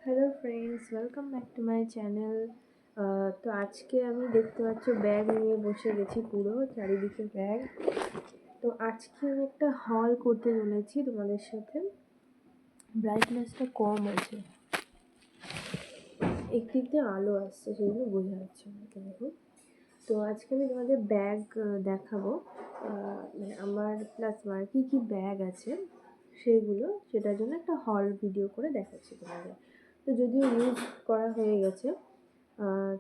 Hello friends, welcome back to my channel. তো আজকে আমি দেখতে পাচ্ছ ব্যাগ নিয়ে বসে গেছি, পুরো চারিদিকে ব্যাগ। তো আজকে আমি একটা হল করতে চলেছি তোমাদের সাথে। ব্রাইটনেসটা কম আছে, একদিক দিয়ে আলো আসছে, সেগুলো বোঝা যাচ্ছে না। দেখো, তো আজকে আমি তোমাদের ব্যাগ দেখাবো, মানে আমার প্লাস আমার কী কী ব্যাগ আছে সেইগুলো, সেটার জন্য একটা হল ভিডিও করে দেখাচ্ছি তোমাদের। তো যদিও ইউজ করা হয়ে গেছে,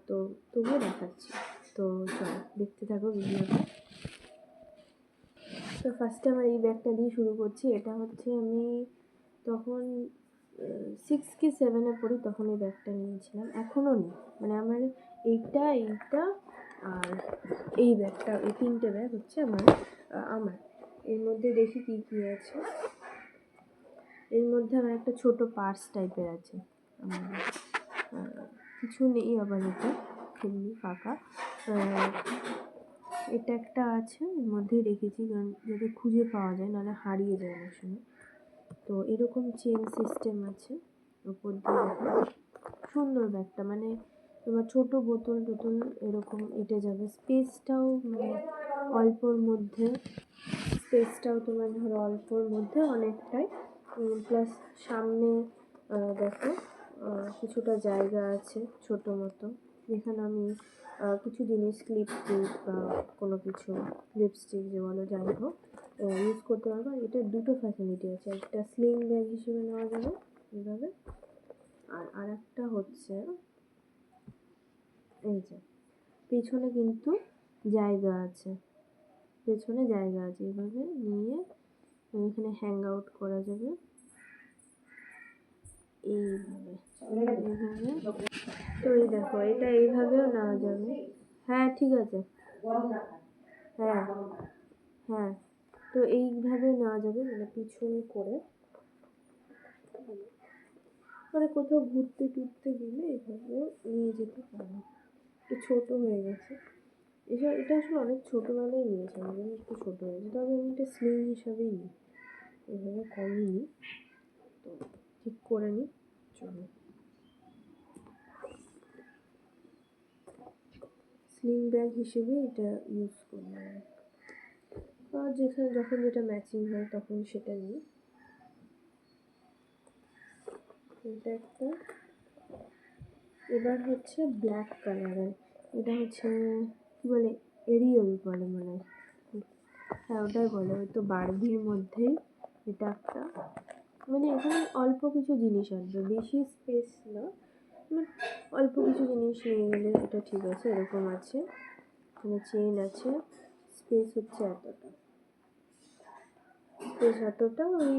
তো তবুও দেখাচ্ছি। তো চলো দেখতে থাকো ভিডিওটা। তো ফার্স্টে আমার এই ব্যাগটা দিয়ে শুরু করছি। এটা হচ্ছে আমি তখন 6 কি 7-এ পড়ি, তখন এই ব্যাগটা নিয়েছিলাম। এখনও নেই, মানে আমার এইটা আর এই ব্যাগটা, এই 3টে ব্যাগ হচ্ছে আমার এর মধ্যে দেখি কী কী আছে। এর মধ্যে আমার একটা ছোট পার্স টাইপের আছে, কিছু নেই আপাতত, এমনি ফাঁকা। এটা একটা আছে, এর মধ্যেই রেখেছি, কারণ যাতে খুঁজে পাওয়া যায়, নাহলে হারিয়ে যায় অনেক সময়। তো এরকম চেন সিস্টেম আছে ওপর দিয়ে, সুন্দর ব্যাগটা। মানে তোমার ছোট বোতল টোতল এরকম এঁটে যাবে, স্পেসটাও মানে তোমার ধরো অল্পর মধ্যে অনেকটাই। প্লাস সামনে দেখো কিছুটা জায়গা আছে ছোট মতো, যেখানে আমি কিছু জিনিস, ক্লিপ বা কোনো কিছু, লিপস্টিক যে বলো, যাই হোক, ইউজ করতে পারবো। আর এটা দুটো ফ্যাসিলিটি আছে, একটা স্লিং ব্যাগ হিসেবে নেওয়া যাবে এইভাবে, আর একটা হচ্ছে এই যে পেছনে কিন্তু জায়গা আছে, এইভাবে নিয়ে এখানে হ্যাং আউট করা যাবে এইভাবে। তো এই দেখো, এটা এইভাবেও নেওয়া যাবে। হ্যাঁ ঠিক আছে, হ্যাঁ হ্যাঁ, তো এইভাবে নেওয়া যাবে, মানে পিছনে করে, মানে কোথাও ঘুরতে টুরতে গেলে এভাবেও নিয়ে যেতে পারো। একটু ছোটো হয়ে গেছে, এটা আসলে অনেক ছোটোবেলায় নিয়েছি, আমার জন্য একটু ছোটো হয়েছে, তবে আমি এটা স্লিং হিসাবেই নিই, এভাবে কমই নিই। তো ঠিক করে নিই, চলো। স্লিং ব্যাগ হিসেবে এটা ইউজ করি আমি, আর যখন যেটা ম্যাচিং হয় তখন সেটা নিই। এটা একটা, এবার হচ্ছে ব্ল্যাক কালারের, এটা হচ্ছে কী বলে, এরিয়েল বলে মনে হয়, হ্যাঁ ওটাই বলে, ওই তো বারবির মধ্যেই এটা একটা। মানে এখানে অল্প কিছু জিনিস আসবে, বেশি স্পেস না, মানে অল্প কিছু জিনিস নিয়ে গেলে এটা ঠিক আছে। এরকম আছে, এখানে চেন আছে, স্পেস হচ্ছে এতটা, ওই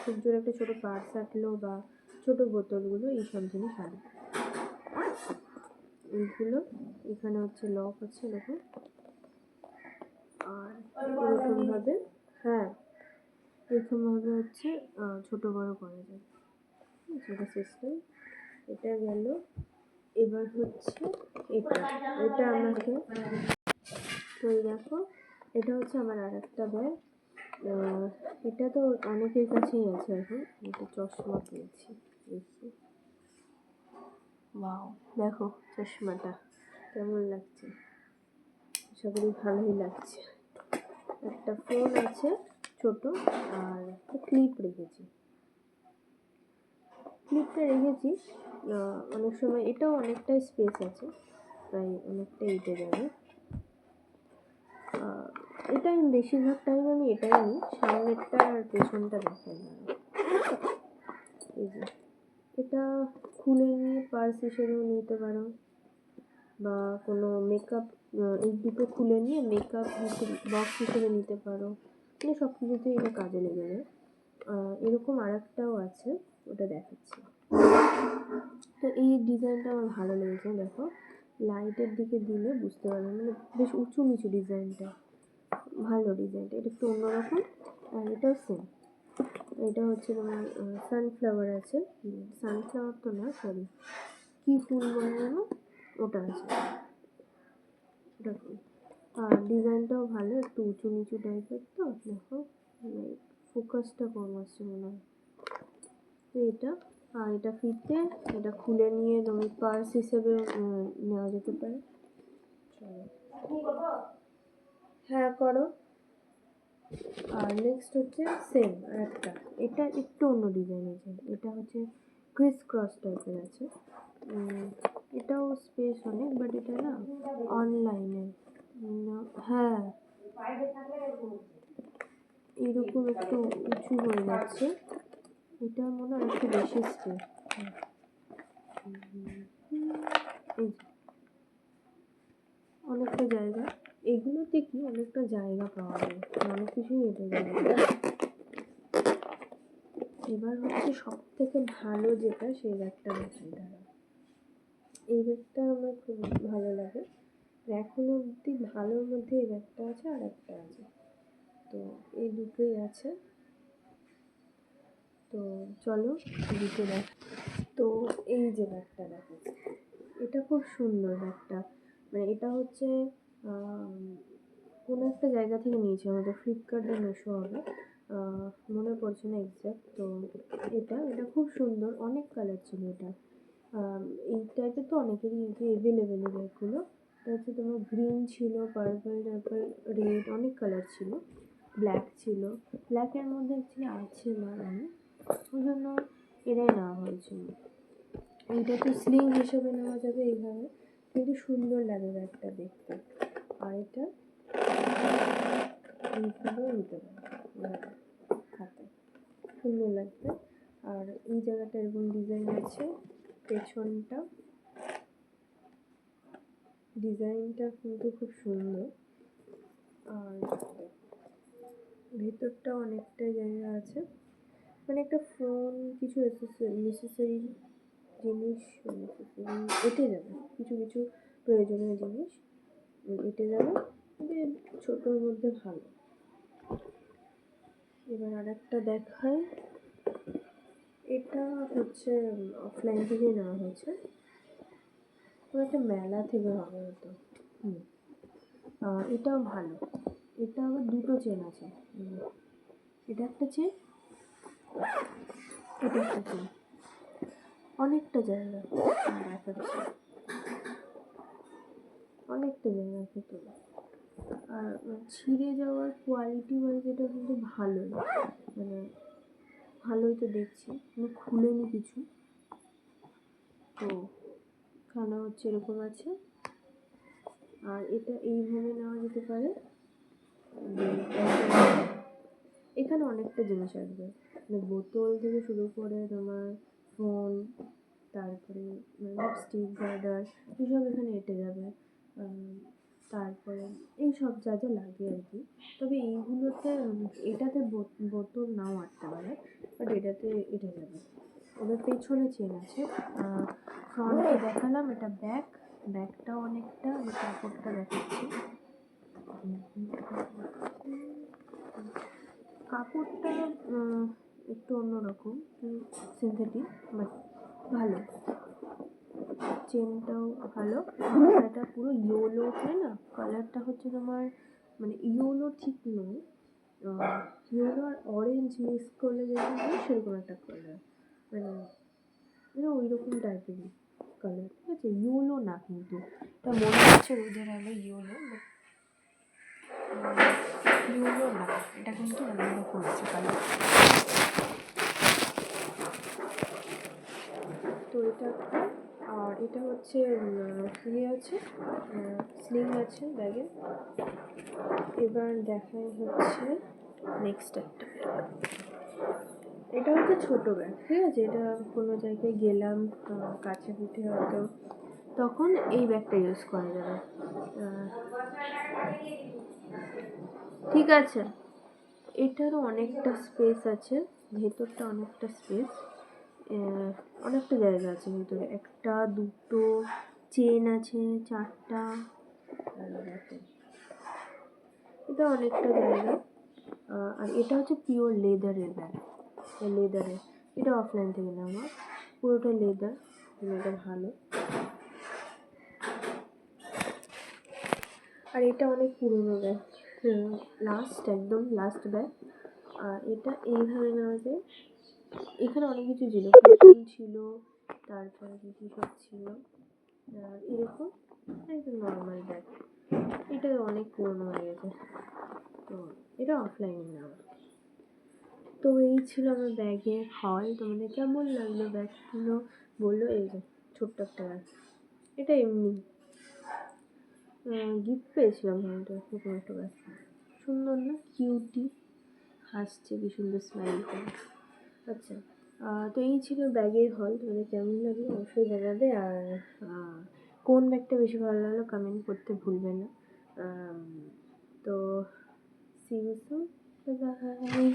খুব জোরে একটা ছোটো পার্স রাখলো বা ছোটো বোতলগুলো, এইসব জিনিস আনবে। এইগুলো এখানে হচ্ছে লক আছে দেখো, আর এরকমভাবে, হ্যাঁ এরকমভাবে হচ্ছে ছোটো বড়ো করা যায়, সেটা সিস্টেম। এটা গেল। এবার হচ্ছে এটা আমাকে, তো দেখো এটা হচ্ছে আমার আর একটা ব্যাগ। এটা তো অনেকের কাছেই আছে এখন, এটা চশমা পেয়েছি, ওয়াও দেখো চশমাটা কেমন লাগছে, আশা করি ভালোই লাগছে। একটা ফোন আছে ছোট, আর একটা ক্লিপটা রেখেছি। অনেক সময় এটাও অনেকটাই স্পেস আছে, প্রায় অনেকটাই এঁটে যাবে। এটাই বেশিরভাগ টাইম আমি এটাই নিই, সামনেরটা আর পেছনটা দেখাই না। এই যে এটা খুলে নিয়ে পার্স হিসেবেও নিতে পারো, বা কোনো মেকআপ, এই দুটো খুলে নিয়ে মেকআপ বক্স হিসেবে নিতে পারো, মানে সব কিছুতেই এটা কাজে লেগে যায়। এরকম আর একটাও আছে, ওটা দেখাচ্ছি। তো এই ডিজাইনটা আমার ভালো লেগেছে, দেখো লাইটের দিকে দিলে বুঝতে পারবে, মানে বেশ উঁচু নিচু ডিজাইনটা, ভালো ডিজাইনটা, এটা একটু অন্যরকম। আর এটাও সেম, এটা হচ্ছে তোমার সানফ্লাওয়ার আছে, সানফ্লাওয়ার তো না, সরি কী ফুল বলে জানো, ওটা আছে, দেখো। আর ডিজাইনটাও ভালো, একটু উঁচু নিচু টাইপের, তো দেখো ফোকাসটা কম আসছে মনে হয়। তো এটা আর এটা ফিতে, এটা খুলে নিয়ে তুমি পার্স হিসেবে নেওয়া যেতে পারে। হ্যাঁ করো। আর নেক্সট হচ্ছে সেম আর একটা, এটা একটু অন্য ডিজাইন আছে, এটা হচ্ছে ক্রিস ক্রস টাইপের আছে। এটাও স্পেস অনেক, বাট এটা না অনলাইনে, হ্যাঁ এইরকম একটু উঁচু হয়ে যাচ্ছে, এটা মনে হয় একটু বেশি স্পেস। এই অনেকটা জায়গা, এগুলোতে কি অনেকটা জায়গা পাওয়া যায়, অনেক কিছুই এটা যায়। এবার হচ্ছে সব থেকে ভালো যেটা, সেই ব্যাগটা দেখাই দাঁড়া। এই ব্যাগটা আমার খুব ভালো লাগে, এখনো অব্দি ভালোর মধ্যে এই ব্যাগটা আছে আর একটা আছে, তো এই দুটোই আছে। তো চলো দুটো ব্যাগ, তো এই যে ব্যাগটা দেখো, এটা খুব সুন্দর ব্যাগটা, মানে এটা হচ্ছে কোনো একটা জায়গা থেকে নিয়েছি, আমাদের ফ্লিপকার্ট বা মিশো হবে, মনে পড়ছে না এক্স্যাক্ট। তো এটা খুব সুন্দর, অনেক কালার ছিল এটা, এই টাইপের তো অনেকেরই এভেলেবেল এই ব্যাগগুলো। এটা হচ্ছে তোমার গ্রিন ছিল, পার্পল, তারপর রেড, অনেক কালার ছিল, ব্ল্যাক ছিল, ব্ল্যাকের মধ্যে অ্যাকচুয়ালি আছে না আমি, ওই জন্য এটাই নেওয়া হয়েছিল। এইটা তো স্লিং হিসেবে নেওয়া যাবে এইভাবে, কিন্তু সুন্দর লাগে ব্যাগটা দেখতে। আর এটা এইভাবেও নিতে পারে হাতে, সুন্দর লাগবে। আর এই জায়গাটা এরকম ডিজাইন আছে, পেছনটা ডিজাইনটা কিন্তু খুব সুন্দর, আর ভেতরটা অনেকটাই জায়গা আছে, মানে একটা ফোন, কিছু নেসেসারি জিনিস এঁটে যাবে, কিছু কিছু প্রয়োজনীয় জিনিস এঁটে যাবে, ছোটোর মধ্যে ভালো। এবার আর একটা দেখাই, এটা হচ্ছে অফলাইন থেকে নেওয়া হয়েছে, কোনো একটা মেলা থেকে হবে হয়তো। এটাও ভালো, এটা আবার দুটো চেন আছে, এটা একটা চেন, এটা একটা চেন, অনেকটা জায়গা দেখাচ্ছে, অনেকটা জায়গা ভেতরে। আর ছিঁড়ে যাওয়ার কোয়ালিটি ওয়াইজ এটা কিন্তু ভালোই, মানে ভালোই তো দেখছি, আমি খুলেনি কিছু, তো এখানে হচ্ছে এরকম আছে। আর এটা এইভাবে নেওয়া যেতে পারে, এখানে অনেকটা জিনিস আসবে, মানে বোতল থেকে শুরু করে তোমার ফোন, তারপরে লিপস্টিক, গার্ডার, এসব এখানে এঁটে যাবে, তারপরে এই সব যা যা লাগে আর কি। তবে এইগুলোতে এটাতে বোতল নাও আটতে পারে, বাট এটাতে এঁটে যাবে। ওদের পেছনে চেন আছে, ফ্রন্টে দেখালাম, এটা ব্যাগটাও অনেকটা, আমি কাপড়টা দেখাচ্ছি, কাপড়টা একটু অন্যরকম, সিনথেটিক, বাট ভালো, চেনটাও ভালো। এটা পুরো ইয়েলো হয় না, কালারটা হচ্ছে তোমার, মানে ইয়েলো ঠিক নয়, ইয়েলো আর অরেঞ্জ মিক্স করলে যেরকম হয় সেরকম একটা কালার, মানে ওই রকম টাইপেরই কালার, ঠিক আছে, ইয়েলো না, কিন্তু এটা মনে হচ্ছে রোদের আলো ইয়েলো, ইয়েলো না, এটা কিন্তু অন্যরকম আছে কালার। তো এটা, আর এটা হচ্ছে ইয়ে আছে, স্লিং আছে ব্যাগে। এবার দেখাই হচ্ছে নেক্সট একটা ব্যাগ, এটা হচ্ছে ছোটো ব্যাগ, ঠিক আছে, এটা কোনো জায়গায় গেলাম কাছে পিঠে হয়তো, তখন এই ব্যাগটা ইউজ করা যাবে, ঠিক আছে। এটারও অনেকটা স্পেস আছে, ভেতরটা অনেকটা স্পেস, অনেকটা জায়গা আছে ভেতরে, একটা দুটো চেন আছে, চারটা, এটা অনেকটা জায়গা। আর এটা হচ্ছে পিওর লেদারের ব্যাগ, লেদারের, এটা অফলাইন থেকে নেওয়া, পুরোটা লেদার, লেদার ভালো। আর এটা অনেক পুরনো ব্যাগ, একদম লাস্ট ব্যাগ। আর এটা এইভাবে নেওয়া যায়, এখানে অনেক কিছু ছিল, কুশন ছিল, তারপরে কি সব ছিল। আর এরকম একদম নর্মাল ব্যাগ। এটা অনেক পুরনো হয়ে গেছে, তো এটা অফলাইনে নেওয়া। তো এই ছিল আমার ব্যাগের হল। তোমাদের কেমন লাগলো ব্যাগগুলো বললো। এই যে ছোট্ট একটা ব্যাগ, এটা এমনি গিফট পেয়েছিলাম। হ্যাঁ, এটা এরকম একটা ব্যাগ, সুন্দর না, কিউটি, হাসছে কি সুন্দর স্মাইল করে। আচ্ছা, তো এই ছিল ব্যাগের হল। তোমাদের কেমন লাগলো অবশ্যই জানাবে। আর কোন ব্যাগটা বেশি ভালো লাগলো কমেন্ট করতে ভুলবে না। তো সি ইউ সুন, বাই।